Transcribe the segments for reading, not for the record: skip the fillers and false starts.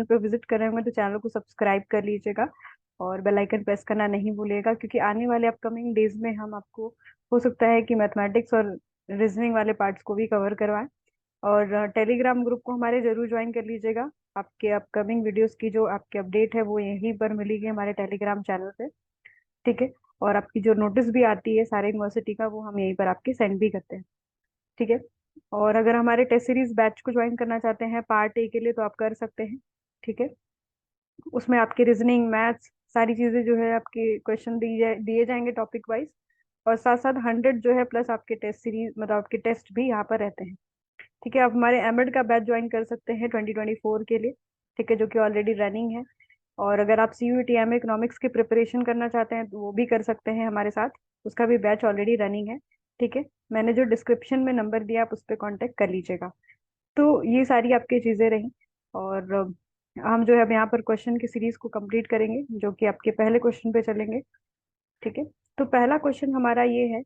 Channel पे visit कर रहे होंगे तो चैनल को सब्सक्राइब कर लीजिएगा और बेल आइकन प्रेस करना नहीं भूलिएगा, क्योंकि आने वाले अपकमिंग डेज में हम आपको हो सकता है कि मैथमेटिक्स और रीजनिंग वाले पार्ट्स को भी कवर करवाएं। और टेलीग्राम ग्रुप को हमारे जरूर ज्वाइन कर लीजिएगा। आपके अपकमिंग वीडियोस की जो आपकी अपडेट है वो यहीं पर मिलेगी हमारे टेलीग्राम चैनल पे। ठीक है। और आपकी जो नोटिस भी आती है सारे यूनिवर्सिटी का वो हम यहीं पर आपके सेंड भी करते हैं। ठीक है। और अगर हमारे टेस्ट सीरीज बैच को ज्वाइन करना चाहते हैं पार्ट ए के लिए तो आप कर सकते हैं। ठीक है। उसमें आपकी रीजनिंग मैथ्स सारी चीजें जो है आपके क्वेश्चन दिए जाएंगे टॉपिक वाइज। और साथ साथ 100 जो है प्लस आपके टेस्ट सीरीज मतलब आपके टेस्ट भी यहाँ पर रहते हैं। ठीक है। आप हमारे एमएड का बैच ज्वाइन कर सकते हैं 2024 के लिए। ठीक है, जो कि ऑलरेडी रनिंग है। और अगर आप सीयूईटी एम इकोनॉमिक्स की प्रिपरेशन करना चाहते हैं तो वो भी कर सकते हैं हमारे साथ। उसका भी बैच ऑलरेडी रनिंग है। ठीक है। मैंने जो डिस्क्रिप्शन में नंबर दिया आप उस पर कॉन्टेक्ट कर लीजिएगा। तो ये सारी आपकी चीजें रही। और हम जो है अब यहाँ पर क्वेश्चन की सीरीज को कंप्लीट करेंगे जो कि आपके पहले क्वेश्चन पे चलेंगे। ठीक है। तो पहला क्वेश्चन हमारा ये है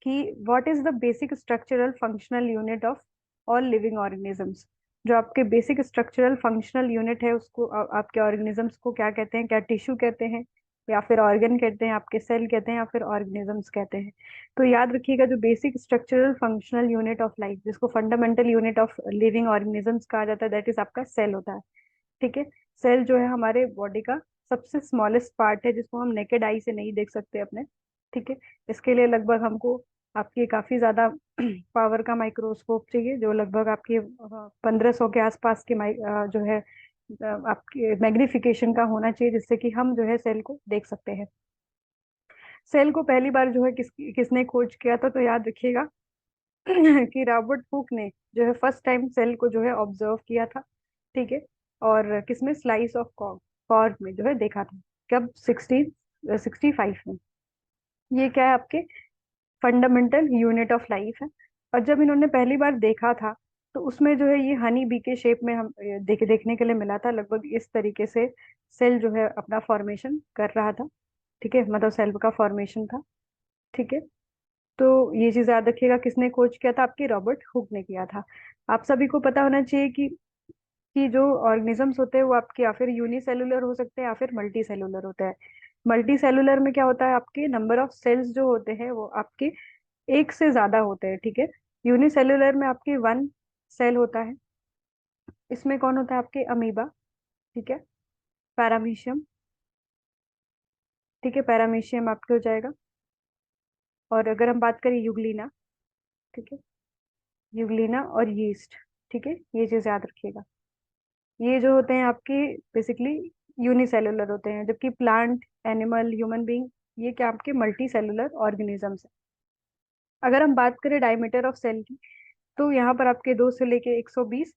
कि what is the basic structural functional unit of all living organisms. जो आपके बेसिक स्ट्रक्चरल फंक्शनल यूनिट है उसको आपके ऑर्गेनिजम्स को क्या कहते हैं? क्या टिश्यू कहते हैं या फिर ऑर्गन कहते हैं, आपके सेल कहते हैं या फिर ऑर्गेनिजम्स कहते हैं? तो याद रखिएगा जो basic structural functional unit of life जिसको fundamental unit of living organisms कहा जाता है दैट इज आपका सेल होता है। ठीक है। सेल जो है हमारे बॉडी का सबसे स्मॉलेस्ट पार्ट है जिसको हम नेकेड आई से नहीं देख सकते अपने। ठीक है। इसके लिए लगभग हमको आपकी काफी ज्यादा पावर का माइक्रोस्कोप चाहिए जो लगभग आपके 1500 के आसपास के जो है आपके मैग्निफिकेशन का होना चाहिए जिससे कि हम जो है सेल को देख सकते हैं। सेल को पहली बार जो है किसने खोज किया था? तो याद रखिएगा कि रॉबर्ट हुक ने जो है फर्स्ट टाइम सेल को जो है ऑब्जर्व किया था। ठीक है। और किसमें? स्लाइस ऑफ कॉर्ड में जो है देखा था। कब? 1665 में। ये क्या है? आपके फंडामेंटल यूनिट ऑफ लाइफ है। और जब इन्होंने पहली बार देखा था तो उसमें जो है ये हनी बी के शेप में हम देखने के लिए मिला था। लगभग इस तरीके से सेल जो है अपना फॉर्मेशन कर रहा था। ठीक है, मतलब सेल का फॉर्मेशन था। ठीक है। तो ये चीज याद रखिएगा किसने खोज किया था? आपकी रॉबर्ट हुक ने किया था। आप सभी को पता होना चाहिए कि जो ऑर्गेनिजम्स होते हैं वो आपके या फिर यूनिसेलुलर हो सकते हैं या फिर मल्टी सेलुलर होता है। मल्टी सेलुलर में क्या होता है? आपके नंबर ऑफ सेल्स जो होते हैं वो आपके एक से ज्यादा होते हैं। ठीक है। यूनिसेलुलर में आपके वन सेल होता है। इसमें कौन होता है? आपके अमीबा। ठीक है। पैरामीशियम। ठीक है, पैरामीशियम आपके हो जाएगा। और अगर हम बात करें यूग्लिना। ठीक है, यूग्लिना और यीस्ट। ठीक है, ये चीज याद रखिएगा। ये जो होते हैं आपके बेसिकली यूनिसेलुलर होते हैं, जबकि प्लांट, एनिमल, ह्यूमन बीइंग ये क्या आपके मल्टी सेलुलर ऑर्गेनिजम्स है। अगर हम बात करें डायमीटर ऑफ सेल की तो यहाँ पर आपके 2 से लेके 120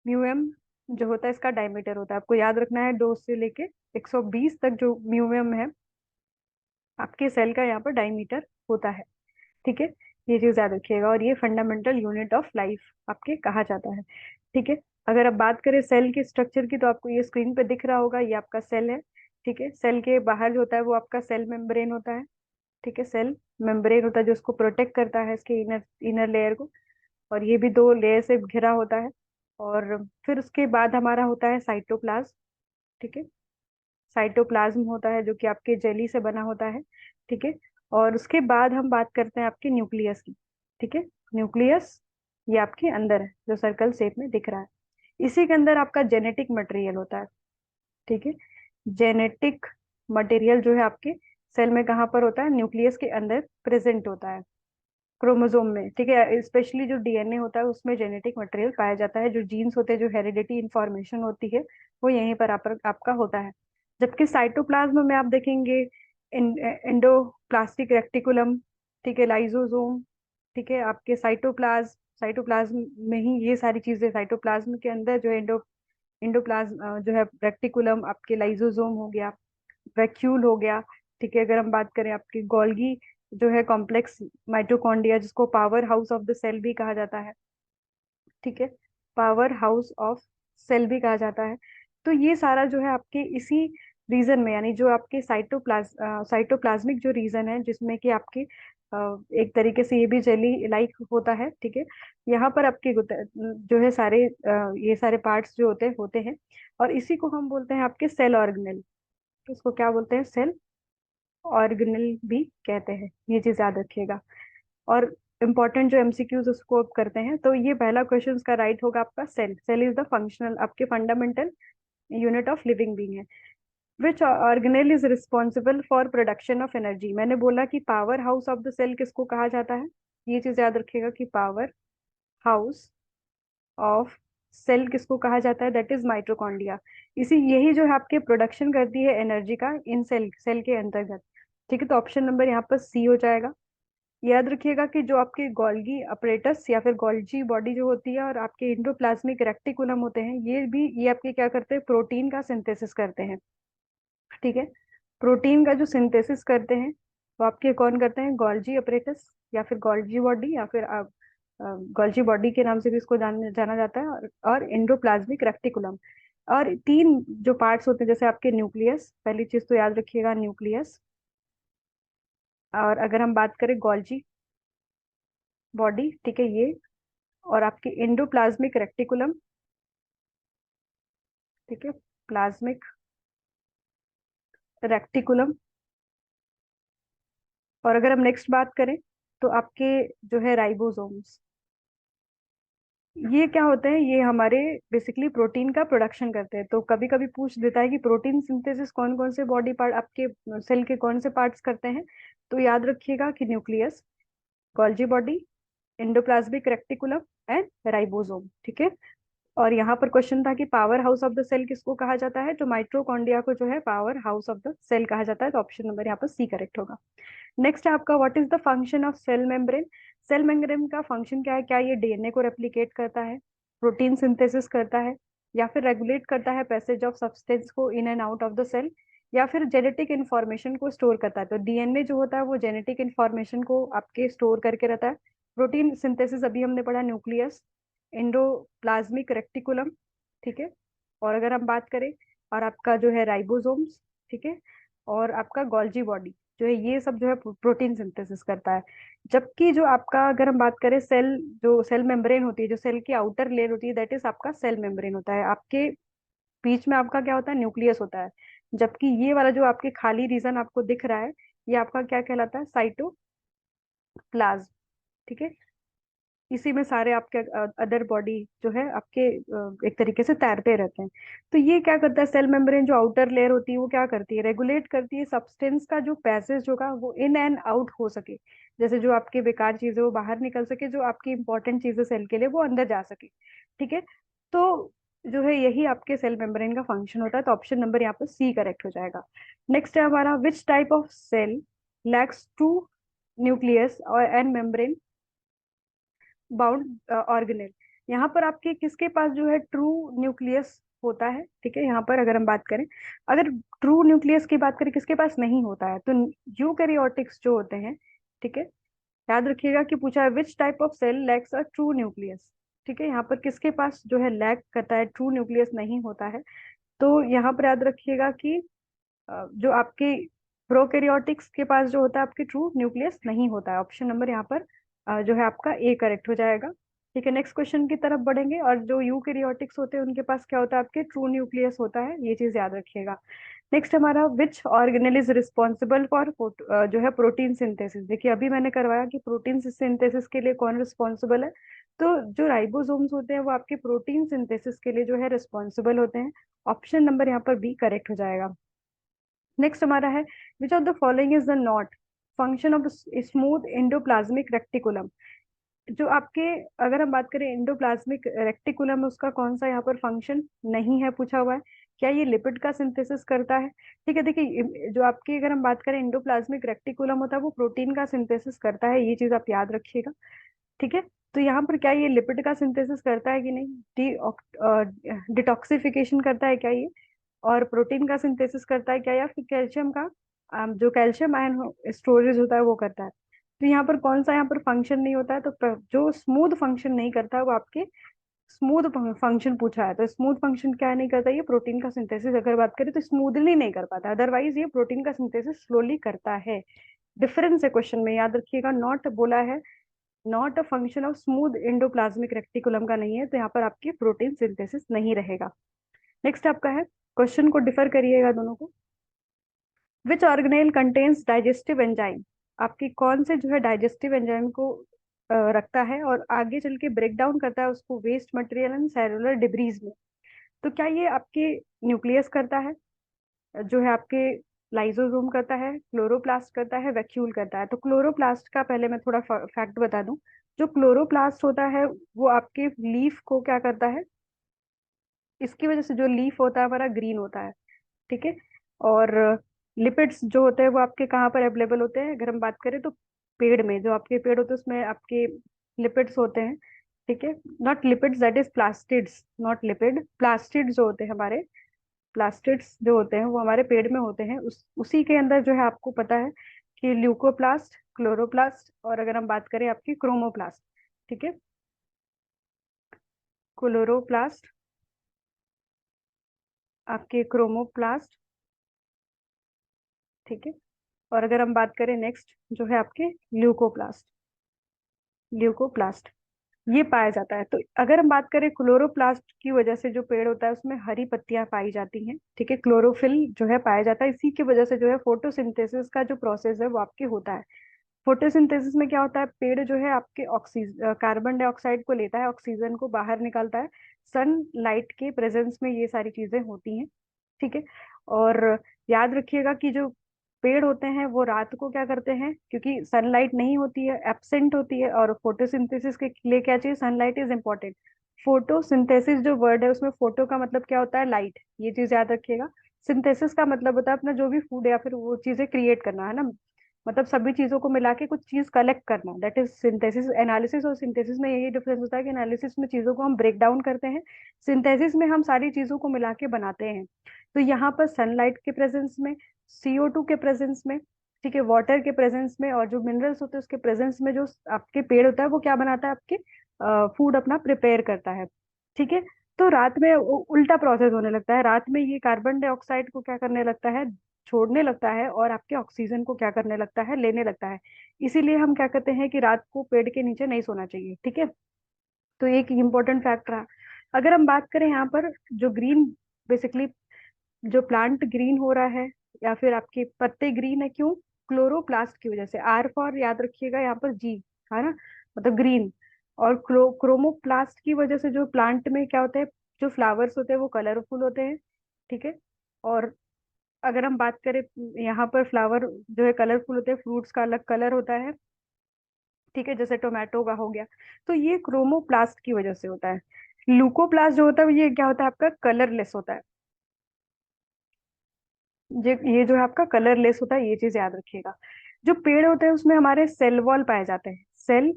म्यूएम जो होता है इसका डायमीटर होता है। आपको याद रखना है 2 से लेके 120 तक जो म्यूएम है आपके सेल का यहाँ पर डायमीटर होता है। ठीक है, ये चीज याद रखिएगा। और ये फंडामेंटल यूनिट ऑफ लाइफ आपके कहा जाता है। ठीक है। अगर अब बात करें सेल के स्ट्रक्चर की तो आपको ये स्क्रीन पे दिख रहा होगा, ये आपका सेल है। ठीक है। सेल के बाहर जो होता है वो आपका सेल मेम्ब्रेन होता है। ठीक है, सेल मेम्ब्रेन होता है जो उसको प्रोटेक्ट करता है इसके इनर इनर लेयर को। और ये भी 2 लेयर से घिरा होता है। और फिर उसके बाद हमारा होता है साइटोप्लाज्म। ठीक है, साइटोप्लाज्म होता है जो कि आपके जेली से बना होता है। ठीक है। और उसके बाद हम बात करते हैं आपके न्यूक्लियस की। ठीक है, न्यूक्लियस ये आपके अंदर है जो सर्कल शेप में दिख रहा है। इसी के अंदर आपका जेनेटिक मटेरियल होता है। ठीक है, जेनेटिक मटेरियल जो है आपके सेल में कहाँ पर होता है? न्यूक्लियस के अंदर प्रेजेंट होता है, क्रोमोसोम में। ठीक है, स्पेशली जो डीएनए होता है उसमें जेनेटिक मटेरियल पाया जाता है। जो जीन्स होते हैं, जो हेरिडिटी इंफॉर्मेशन होती है वो यहीं पर आपका होता है। जबकि साइटोप्लाज्म में आप देखेंगे एंडोप्लास्टिक रेक्टिकुलम। ठीक है, लाइसोसोम। ठीक है, आपके साइटोप्लाज्म में ही ये सारी चीजें। साइटोप्लाज्म के अंदर जो एंडोप्लाज्म जो है रेक्टिकुलम, आपके लाइसोसोम हो गया, वैक्यूल हो गया। ठीक है, अगर हम बात करें आपकी गोल्गी जो है कॉम्प्लेक्स माइटोकॉन्ड्रिया जिसको power house of the cell भी कहा जाता है। ठीक है, पावर हाउस ऑफ सेल भी कहा जाता है। तो ये सारा जो है आपके इसी रीजन में, यानी जो आपके साइटोप्लाज्मिक जो रीजन है जिसमें कि आपके एक तरीके से ये भी जेली लाइक होता है, ठीक है। यहाँ पर आपके जो है सारे ये सारे पार्ट्स जो होते हैं, और इसी को हम बोलते हैं आपके सेल ऑर्गेनेल। इसको क्या बोलते हैं? सेल ऑर्गेनेल भी कहते हैं, ये चीज याद रखिएगा। और इम्पोर्टेंट जो एमसीक्यूज उसको आप करते हैं, तो ये पहला क्वेश्चन का राइट होगा आपका। Cell, cell is the functional आपके fundamental unit of living being है। Which organelle is responsible for production of energy? मैंने बोला कि power house of the cell किसको कहा जाता है, ये चीज याद रखिएगा कि पावर हाउस ऑफ सेल किसको कहा जाता है, दैट इज माइटोकॉन्ड्रिया। इसी यही जो है आपके प्रोडक्शन करती है एनर्जी का इन सेल सेल के अंतर्गत, ठीक है। तो ऑप्शन नंबर यहाँ पर सी हो जाएगा। याद रखिएगा कि जो आपके गोल्गी अपरेटस या फिर गोल्जी बॉडी जो होती है और आपके इंडोप्लाज्मिक रेक्टिकुलम होते हैं, ये आपके क्या करते हैं? प्रोटीन का सिंथेसिस करते हैं, ठीक है। प्रोटीन का जो सिंथेसिस करते हैं वो आपके कौन करते हैं? गोल्जी अपरेटस या फिर गोल्जी बॉडी, या फिर गोल्जी बॉडी के नाम से भी इसको जाना जाता है, और एंडोप्लाज्मिक रेक्टिकुलम। और तीन जो पार्ट्स होते हैं, जैसे आपके न्यूक्लियस, पहली चीज तो याद रखिएगा न्यूक्लियस। और अगर हम बात करें गोल्जी बॉडी, ठीक है, ये, और आपके एंडोप्लाज्मिक रेक्टिकुलम, ठीक है, प्लाज्मिक रेक्टिकुलम। और अगर हम नेक्स्ट बात करें तो आपके जो है राइबोसोम्स, ये क्या होते हैं? ये हमारे बेसिकली प्रोटीन का प्रोडक्शन करते हैं। तो कभी कभी पूछ देता है कि प्रोटीन सिंथेसिस कौन कौन से बॉडी पार्ट आपके सेल के कौन से पार्ट्स करते हैं, तो याद रखिएगा कि nucleus, Golgi body, endoplasmic reticulum and ribosome, ठीक है। और यहाँ पर क्वेश्चन था कि power house of the cell किसको कहा जाता है, तो माइट्रोकॉन्ड्रिया को जो है power house of the cell कहा जाता है। तो ऑप्शन नंबर यहाँ पर सी करेक्ट होगा। नेक्स्ट है आपका, what is the function of cell membrane? Cell membrane का फंक्शन क्या है? क्या ये डीएनए को रेप्लिकेट करता है, प्रोटीन सिंथेसिस करता है, या फिर रेगुलेट करता है पैसेज ऑफ सब्सटेंस को in and out of the cell, या फिर जेनेटिक इन्फॉर्मेशन को स्टोर करता है? तो डीएनए जो होता है वो जेनेटिक इन्फॉर्मेशन को आपके स्टोर करके रहता है। प्रोटीन सिंथेसिस अभी हमने पढ़ा, न्यूक्लियस, एंडोप्लाज्मिक रेक्टिकुलम, ठीक है। और अगर हम बात करें, और आपका जो है राइबोसोम्स, ठीक है, और आपका गोल्जी बॉडी जो है, ये सब जो है प्रोटीन सिंथेसिस करता है। जबकि जो आपका अगर हम बात करें सेल, जो सेल मेम्ब्रेन होती है, जो सेल की आउटर लेयर होती है, दैट इज आपका सेल मेम्ब्रेन होता है। आपके बीच में आपका क्या होता है? न्यूक्लियस होता है। जबकि ये वाला जो आपके खाली रीजन आपको दिख रहा है, ये आपका क्या कहलाता है? साइटोप्लाज्म, ठीक है। इसी में सारे आपके अदर बॉडी जो है आपके एक तरीके से तैरते रहते हैं। तो ये क्या करता है? सेल मेम्ब्रेन जो आउटर लेयर होती है वो क्या करती है? रेगुलेट करती है सब्सटेंस का जो पैसेज होगा वो इन एंड आउट हो सके। जैसे जो आपके बेकार चीजें वो बाहर निकल सके, जो आपकी इंपॉर्टेंट चीजें सेल के लिए वो अंदर जा सके, ठीक है। तो जो है यही आपके सेल मेम्ब्रेन का फंक्शन होता है। तो ऑप्शन नंबर यहाँ पर सी करेक्ट हो जाएगा। नेक्स्ट है हमारा, which type of cell lacks true nucleus और एंड मेम्ब्रेन बाउंड ऑर्गेनेल? यहाँ पर आपके किसके पास जो है ट्रू न्यूक्लियस होता है, ठीक है। यहाँ पर अगर हम बात करें, अगर ट्रू न्यूक्लियस की बात करें किसके पास नहीं होता है, तो यूकैरियोटिक्स जो होते हैं, ठीक है। याद रखिएगा कि पूछा है which type of cell lacks a true nucleus, ठीक है। यहाँ पर किसके पास जो है लैक करता है, ट्रू न्यूक्लियस नहीं होता है? तो यहाँ पर याद रखिएगा कि जो आपके प्रोकैरियोटिक्स के पास जो होता है आपके ट्रू न्यूक्लियस नहीं होता है। ऑप्शन नंबर यहाँ पर जो है आपका ए करेक्ट हो जाएगा, ठीक है। नेक्स्ट क्वेश्चन की तरफ बढ़ेंगे, और जो यूकैरियोटिक्स होते हैं उनके पास क्या होता है? आपके ट्रू न्यूक्लियस होता है, ये चीज याद रखिएगा। नेक्स्ट हमारा, विच ऑर्गेनेल इज रिस्पॉन्सिबल फॉर जो है प्रोटीन सिंथेसिस? देखिए अभी मैंने करवाया कि प्रोटीन सिंथेसिस के लिए कौन रिस्पॉन्सिबल है। तो जो राइबोसोम्स होते हैं वो आपके प्रोटीन सिंथेसिस के लिए जो है रिस्पॉन्सिबल होते हैं। ऑप्शन नंबर यहाँ पर बी करेक्ट हो जाएगा। नेक्स्ट हमारा है, विच of the following is the not function of smooth endoplasmic reticulum? जो आपके, अगर हम बात करें एंडोप्लाज्मिक रेक्टिकुलम, उसका कौन सा यहाँ पर फंक्शन नहीं है पूछा हुआ है? क्या ये लिपिड का सिंथेसिस करता है? ठीक है, देखिए जो आपकी अगर हम बात करें एंडोप्लाज्मिक रेक्टिकुलम होता है वो प्रोटीन का सिंथेसिस करता है, ये चीज आप याद रखिएगा, ठीक है। तो यहाँ पर क्या ये लिपिड का सिंथेसिस करता है कि नहीं? डिटॉक्सिफिकेशन करता है क्या ये? और प्रोटीन का सिंथेसिस करता है क्या, या फिर कैल्शियम का जो कैल्शियम आयन स्टोरेज होता है वो करता है? तो यहाँ पर कौन सा यहाँ पर फंक्शन नहीं होता है? तो जो स्मूथ फंक्शन नहीं करता है वो आपके स्मूथ फंक्शन पूछा है। तो स्मूथ फंक्शन क्या नहीं करता? ये प्रोटीन का सिंथेसिस अगर बात करें तो स्मूथली नहीं कर पाता, अदरवाइज ये प्रोटीन का सिंथेसिस स्लोली करता है। डिफरेंस है क्वेश्चन में, याद रखिएगा। नॉट बोला है, not a function of smooth endoplasmic reticulum का नहीं है, तो यहाँ पर आपके प्रोटीन सिंथेसिस नहीं रहेगा। नेक्स्ट आपका है, क्वेश्चन को डिफर करिएगा दोनों को। विच ऑर्गेनेल कंटेन्स डाइजेस्टिव एंजाइम, आपकी कौन से जो है डाइजेस्टिव एंजाइम को रखता है और आगे चल के ब्रेक डाउन करता है उसको waste material and cellular debris में। तो क्या ये आपके न्यूक्लियस करता है, जो है आपके लाइसोसोम करता है, क्लोरोप्लास्ट करता है, वैक्यूल करता है। तो क्लोरोप्लास्ट का पहले मैं थोड़ा फैक्ट बता दूं। जो क्लोरोप्लास्ट होता है वो आपके लीफ को क्या करता है, इसकी वजह से जो लीफ होता है हमारा ग्रीन होता है, ठीक है। और लिपिड्स जो होते हैं वो आपके कहाँ पर अवेलेबल होते हैं, अगर हम बात करें तो पेड़ में, जो आपके पेड़ होते हैं उसमें आपके लिपिड्स होते हैं, ठीक है। Not lipids, that is plastids, not lipid, plastid जो होते हैं हमारे, प्लास्टिड्स जो होते हैं वो हमारे पेड़ में होते हैं। उसी के अंदर जो है आपको पता है कि ल्यूकोप्लास्ट, क्लोरोप्लास्ट, और अगर हम बात करें आपकी क्रोमोप्लास्ट, ठीक है, क्लोरोप्लास्ट, आपके क्रोमोप्लास्ट, ठीक है। और अगर हम बात करें नेक्स्ट जो है आपके ल्यूकोप्लास्ट, ल्यूकोप्लास्ट, ये पाया जाता है। तो अगर हम बात करें क्लोरोप्लास्ट की वजह से जो पेड़ होता है उसमें हरी पत्तियां पाई जाती हैं, ठीक है, क्लोरोफिल जो है पाया जाता है। इसी की वजह से जो है फोटोसिंथेसिस का जो प्रोसेस है वो आपके होता है। फोटोसिंथेसिस में क्या होता है, पेड़ जो है आपके ऑक्सीजन, कार्बन डाइऑक्साइड को लेता है, ऑक्सीजन को बाहर निकालता है। सन लाइट के प्रेजेंस में ये सारी चीजें होती हैं, ठीक है। और याद रखिएगा कि जो पेड़ होते हैं वो रात को क्या करते हैं, क्योंकि सनलाइट नहीं होती है, एब्सेंट होती है, और फोटोसिंथेसिस के लिए क्या चाहिए, सनलाइट इज इंपॉर्टेंट। फोटोसिंथेसिस जो वर्ड है उसमें फोटो का मतलब क्या होता है, लाइट, ये चीज याद रखिएगा। सिंथेसिस का मतलब होता है अपना जो भी फूड या फिर वो चीजें क्रिएट करना, है ना, मतलब सभी चीजों को मिला के कुछ चीज कलेक्ट करना, दैट इज सिंथेसिस। एनालिसिस और सिंथेसिस में यही डिफरेंस होता है कि एनालिसिस में चीजों को हम ब्रेक डाउन करते हैं, सिंथेसिस में हम सारी चीजों को मिला के बनाते हैं। तो यहाँ पर सनलाइट के प्रेजेंस में, CO2 के प्रेजेंस में, ठीक है, वाटर के प्रेजेंस में, और जो मिनरल्स होते हैं उसके प्रेजेंस में, जो आपके पेड़ होता है वो क्या बनाता है, आपके फूड अपना प्रिपेयर करता है, ठीक है। तो रात में उल्टा प्रोसेस होने लगता है, रात में ये कार्बन डाइऑक्साइड को क्या करने लगता है, छोड़ने लगता है, और आपके ऑक्सीजन को क्या करने लगता है, लेने लगता है। इसीलिए हम क्या कहते हैं कि रात को पेड़ के नीचे नहीं सोना चाहिए, ठीक है। तो एक इम्पोर्टेंट फैक्ट रहा। अगर हम बात करें यहाँ पर जो ग्रीन, बेसिकली जो प्लांट ग्रीन हो रहा है या फिर आपके पत्ते ग्रीन है, क्यों, क्लोरोप्लास्ट की वजह से। आर फॉर याद रखिएगा यहाँ पर जी, है ना, मतलब ग्रीन। और क्रोमोप्लास्ट की वजह से जो प्लांट में क्या होता है, जो फ्लावर्स होते हैं वो कलरफुल होते हैं, ठीक है। और अगर हम बात करें, यहाँ पर फ्लावर जो है कलरफुल होते हैं, फ्रूट्स का अलग कलर होता है, ठीक है, जैसे टोमेटो का हो गया। तो ये क्रोमोप्लास्ट की वजह से होता है। लूकोप्लास्ट जो होता है ये क्या होता है, आपका कलरलेस होता है। ये जो है आपका कलरलेस होता है, ये चीज याद रखिएगा। जो पेड़ होते हैं उसमें हमारे सेल वॉल पाए जाते हैं, सेल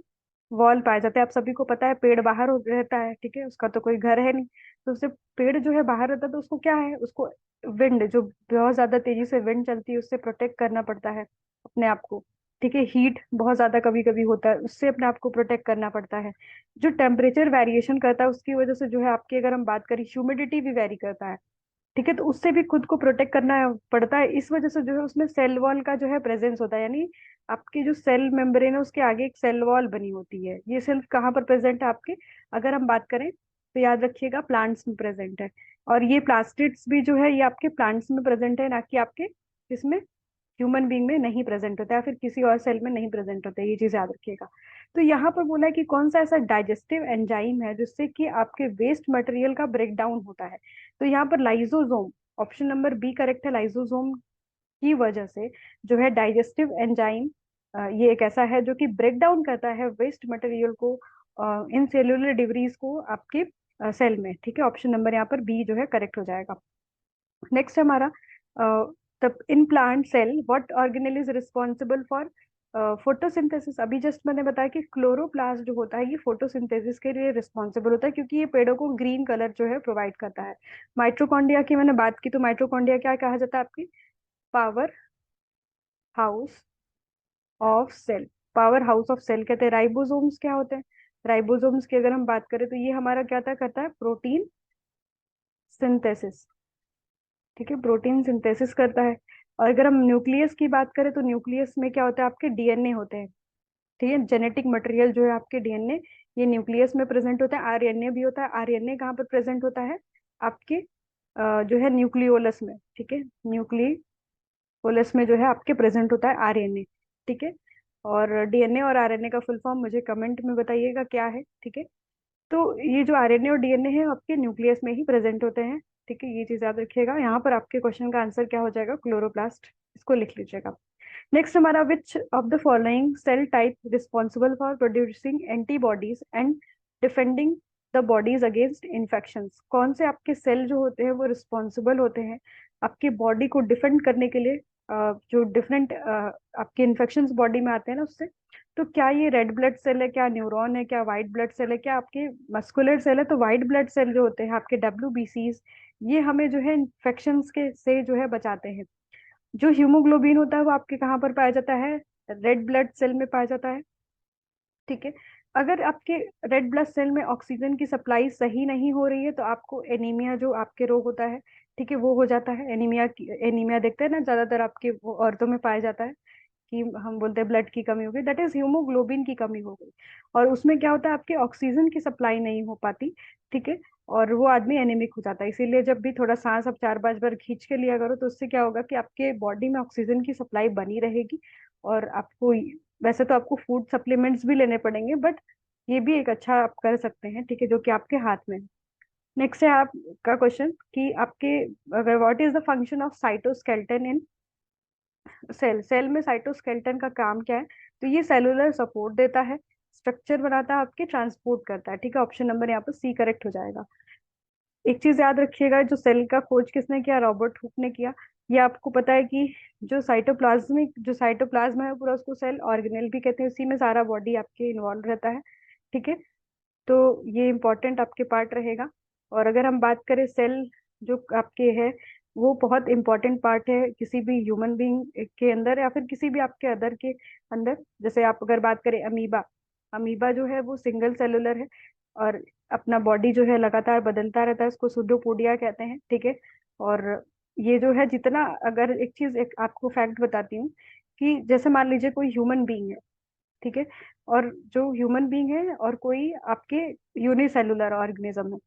वॉल पाए जाते हैं। आप सभी को पता है पेड़ बाहर रहता है, ठीक है, उसका तो कोई घर है नहीं, तो उससे पेड़ जो है बाहर रहता है, तो उसको क्या है, उसको विंड, जो बहुत ज्यादा तेजी से विंड चलती है उससे प्रोटेक्ट करना पड़ता है अपने आप को, ठीक है। हीट बहुत ज्यादा कभी कभी होता है, उससे अपने आप को प्रोटेक्ट करना पड़ता है। जो टेम्परेचर वेरिएशन करता है उसकी वजह से जो है आपकी, अगर हम बात करें, ह्यूमिडिटी भी वेरी करता है, ठीक है, तो उससे भी खुद को प्रोटेक्ट करना पड़ता है। इस वजह से जो है उसमें सेल वॉल का जो है प्रेजेंस होता है, यानी आपकी जो सेल मेम्ब्रेन है उसके आगे एक सेल वॉल बनी होती है। ये सेल कहाँ पर प्रेजेंट है आपके, अगर हम बात करें तो याद रखिएगा प्लांट्स में प्रेजेंट है। और ये प्लास्टिड्स भी जो है ये आपके प्लांट्स में प्रेजेंट है, ना कि आपके इसमें ह्यूमन बीइंग में नहीं प्रेजेंट होता है, फिर किसी और सेल में नहीं प्रेजेंट होता है, ये चीज याद रखिएगा। तो यहाँ पर बोला है कि कौन सा ऐसा डाइजेस्टिव एंजाइम है जिससे कि आपके वेस्ट मटेरियल का ब्रेक डाउन होता है। तो यहाँ पर lysosome, option number B correct है, लाइजोसोम की वजह से जो है डाइजेस्टिव एंजाइम, ये एक ऐसा है जो कि ब्रेक डाउन करता है वेस्ट मटेरियल को, इन सेलुलर डिब्रीज को आपके सेल में, ठीक है। ऑप्शन नंबर यहाँ पर बी जो है करेक्ट हो जाएगा। नेक्स्ट हमारा, तब in plant cell what organelle is responsible for photosynthesis. अभी जस्ट मैंने बताया कि क्लोरोप्लास्ट जो होता है ये फोटोसिंथेसिस के लिए रिस्पॉन्सिबल होता है, क्योंकि ये पेड़ों को ग्रीन कलर जो है प्रोवाइड करता है। माइट्रोकॉन्ड्रिया की मैंने बात की, तो माइट्रोकॉन्ड्रिया क्या कहा जाता है, आपकी power house of cell, power house of cell कहते हैं। राइबोसोम्स क्या होते हैं, राइबोसोम्स की अगर हम बात करें तो ये हमारा क्या था, करता है प्रोटीन सिंथेसिस, ठीक है, प्रोटीन सिंथेसिस करता है। और अगर हम न्यूक्लियस की बात करें तो न्यूक्लियस में क्या होता है, आपके डीएनए होते हैं। ठीक है, जेनेटिक मटेरियल जो है आपके डीएनए, ये न्यूक्लियस में प्रेजेंट होता है। आरएनए भी होता है। आरएनए कहाँ पर प्रेजेंट होता है, आपके जो है न्यूक्लियोलस में। ठीक है, न्यूक्लियोलस में जो है आपके प्रेजेंट होता है आरएनए। ठीक है, और डीएनए और आरएनए का फुल फॉर्म मुझे कमेंट में बताइएगा क्या है। ठीक है, तो ये जो आरएनए और डीएनए है आपके न्यूक्लियस में ही प्रेजेंट होते हैं। ठीक है, ये चीज याद रखिएगा। यहाँ पर आपके क्वेश्चन का आंसर क्या हो जाएगा, क्लोरोप्लास्ट। इसको लिख लीजिएगा। नेक्स्ट हमारा, which of the following cell type responsible for producing antibodies and defending the bodies against infections. कौन से आपके सेल जो होते हैं वो रिस्पॉन्सिबल होते हैं आपकी बॉडी को डिफेंड करने के लिए, जो डिफरेंट आपके इन्फेक्शंस बॉडी में आते हैं ना उससे। तो क्या ये रेड ब्लड सेल है, क्या न्यूरॉन है, क्या व्हाइट ब्लड सेल है, क्या आपके मस्कुलर सेल है? तो व्हाइट ब्लड सेल जो होते हैं आपके WBCs, ये हमें जो है इन्फेक्शंस के से जो है बचाते हैं। जो हीमोग्लोबिन होता है वो आपके कहाँ पर पाया जाता है, रेड ब्लड सेल में पाया जाता है। ठीक है, अगर आपके रेड ब्लड सेल में ऑक्सीजन की सप्लाई सही नहीं हो रही है तो आपको एनीमिया जो आपके रोग होता है, ठीक है, वो हो जाता है। एनीमिया, एनीमिया देखते हैं ना ज्यादातर आपके वो औरतों में पाया जाता है कि हम बोलते हैं ब्लड की कमी हो गई, दैट इज हीमोग्लोबिन की कमी हो गई। और उसमें क्या होता है, आपके ऑक्सीजन की सप्लाई नहीं हो पाती। ठीक है, और वो आदमी एनीमिक हो जाता है। इसीलिए जब भी थोड़ा सांस आप 4-5 बार खींच के लिया करो, तो उससे क्या होगा कि आपके बॉडी में ऑक्सीजन की सप्लाई बनी रहेगी। और आपको, वैसे तो आपको फूड सप्लीमेंट्स भी लेने पड़ेंगे, बट ये भी एक अच्छा आप कर सकते हैं। ठीक है, जो कि आपके हाथ में है। नेक्स्ट है आपका क्वेश्चन कि आपके, what is the function of cytoskeleton in cell. Cell में साइटोस्केलेटन का काम क्या है? तो ये सेलुलर सपोर्ट देता है, स्ट्रक्चर बनाता है, आपके ट्रांसपोर्ट करता है। ठीक है, ऑप्शन नंबर यहाँ पर सी करेक्ट हो जाएगा। एक चीज याद रखिएगा, जो सेल का खोज किसने किया, रॉबर्ट हुक ने किया। ये आपको पता है कि जो साइटोप्लाज्मिक, जो साइटोप्लाज्म है पूरा, उसको सेल ऑर्गेनेल भी कहते हैं। उसी में सारा बॉडी आपके इन्वॉल्व रहता है। ठीक है, तो ये इंपॉर्टेंट आपके पार्ट रहेगा। और अगर हम बात करें सेल जो आपके है, वो बहुत इंपॉर्टेंट पार्ट है किसी भी ह्यूमन बीइंग के अंदर या फिर किसी भी आपके अदर के अंदर। जैसे आप अगर बात करें अमीबा, अमीबा जो है वो सिंगल सेलुलर है और अपना बॉडी जो है लगातार बदलता रहता है, उसको सुडोपोडिया कहते हैं। ठीक है, और ये जो है जितना, अगर एक चीज, एक आपको फैक्ट बताती हूँ कि जैसे मान लीजिए कोई ह्यूमन बीइंग है। ठीक है, और जो ह्यूमन बीइंग है और कोई आपके यूनिसेलुलर ऑर्गेनिज्म है,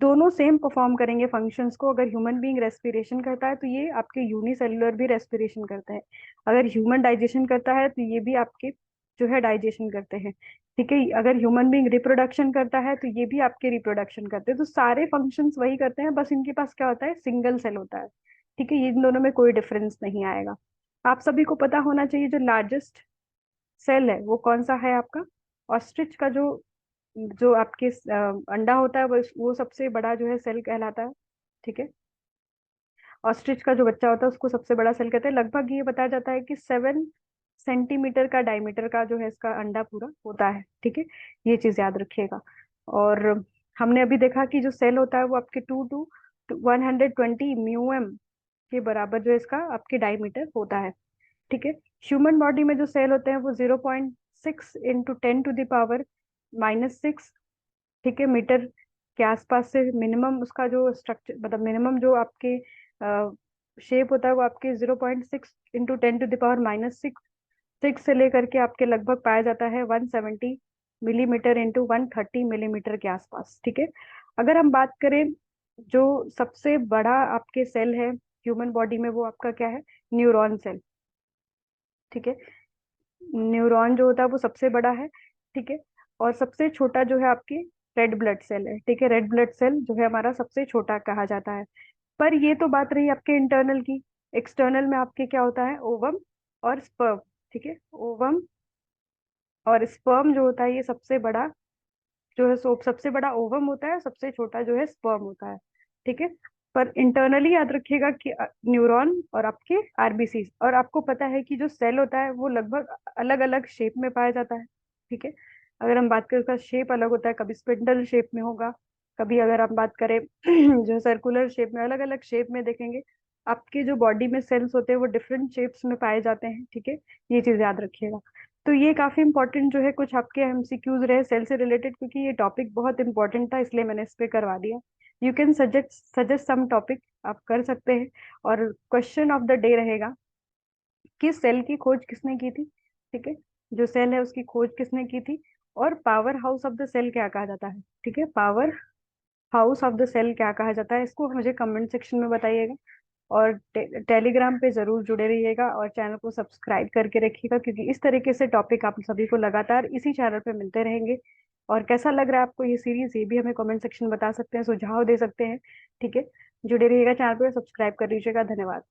दोनों सेम परफॉर्म करेंगे फंक्शंस को। अगर ह्यूमन बीइंग रेस्पिरेशन करता है तो ये आपके यूनिसेलुलर भी रेस्पिरेशन करते हैं। अगर ह्यूमन डाइजेशन करता है तो ये भी आपके जो है डाइजेशन करते हैं। ठीक है, अगर ह्यूमन बीइंग रिप्रोडक्शन करता है तो ये भी आपके रिप्रोडक्शन करते हैं। तो सारे फंक्शंस वही करते हैं, बस इनके पास क्या होता है, सिंगल सेल होता है। ठीक है, ये इन दोनों में कोई डिफरेंस नहीं आएगा। आप सभी को पता होना चाहिए जो लार्जेस्ट सेल है वो कौन सा है आपका। ऑस्ट्रिच का जो जो आपके अंडा होता है वो सबसे बड़ा जो है सेल कहलाता है। ठीक है, ऑस्ट्रिच का जो बच्चा होता है उसको सबसे बड़ा सेल कहते हैं। लगभग ये बताया जाता है कि 7 सेंटीमीटर का डायमीटर का जो है इसका अंडा पूरा होता है। ठीक है, ये चीज याद रखिएगा। और हमने अभी देखा कि जो सेल होता है वो आपके 2 to 120 म्यूएम के बराबर जो है इसका आपके डायमीटर होता है। ठीक है, ह्यूमन बॉडी में जो सेल होते हैं वो 0.6 × 10⁻⁻⁶ ठीक है मीटर के आसपास से मिनिमम उसका जो स्ट्रक्चर, मतलब मिनिमम जो आपके शेप होता है वो आपके 0.6 × 10⁻⁻⁶ से लेकर के आपके लगभग पाया जाता है 170 मिलीमीटर × 130 मिलीमीटर के आसपास। ठीक है, अगर हम बात करें जो सबसे बड़ा आपके सेल है ह्यूमन बॉडी में, वो आपका क्या है, न्यूरॉन सेल। ठीक है, न्यूरॉन जो होता है वो सबसे बड़ा है। ठीक है, और सबसे छोटा जो है आपकी रेड ब्लड सेल है। ठीक है, रेड ब्लड सेल जो है हमारा सबसे छोटा कहा जाता है। पर ये तो बात रही आपके इंटरनल की। एक्सटर्नल में आपके क्या होता है, ओवम और स्पर्म। ठीक है, ओवम और स्पर्म जो होता है ये सबसे बड़ा जो है, सबसे बड़ा ओवम होता है, सबसे छोटा जो है स्पर्म होता है। ठीक है, पर इंटरनली याद रखिएगा कि न्यूरॉन और आपके आरबीसी, और आपको पता है कि जो सेल होता है वो लगभग अलग अलग शेप में पाया जाता है। ठीक है, अगर हम बात करें उसका शेप अलग होता है, कभी स्पिंडल शेप में होगा, कभी अगर हम बात करें जो सर्कुलर शेप में, अलग अलग शेप में देखेंगे। आपके जो बॉडी में सेल्स होते हैं वो डिफरेंट शेप्स में पाए जाते हैं। ठीक है, ये चीज याद रखिएगा। तो ये काफी इंपॉर्टेंट जो है कुछ आपके एमसीक्यूज रहे सेल से रिलेटेड, क्योंकि ये टॉपिक बहुत इंपॉर्टेंट था इसलिए मैंने इस पे करवा दिया। You can suggest suggest some topic, आप कर सकते हैं। और क्वेश्चन ऑफ द डे रहेगा कि सेल की खोज किसने की थी। ठीक है, जो सेल है उसकी खोज किसने की थी, और power house of the cell क्या कहा जाता है। ठीक है, power house of the cell क्या कहा जाता है, इसको मुझे कमेंट सेक्शन में बताइएगा। और टेलीग्राम पे जरूर जुड़े रहिएगा और चैनल को सब्सक्राइब करके रखिएगा, क्योंकि इस तरीके से टॉपिक आप सभी को लगातार इसी चैनल पे मिलते रहेंगे। और कैसा लग रहा है आपको ये सीरीज, ये भी हमें कमेंट सेक्शन में बता सकते हैं, सुझाव दे सकते हैं। ठीक है, जुड़े रहिएगा, चैनल को सब्सक्राइब कर लीजिएगा। धन्यवाद।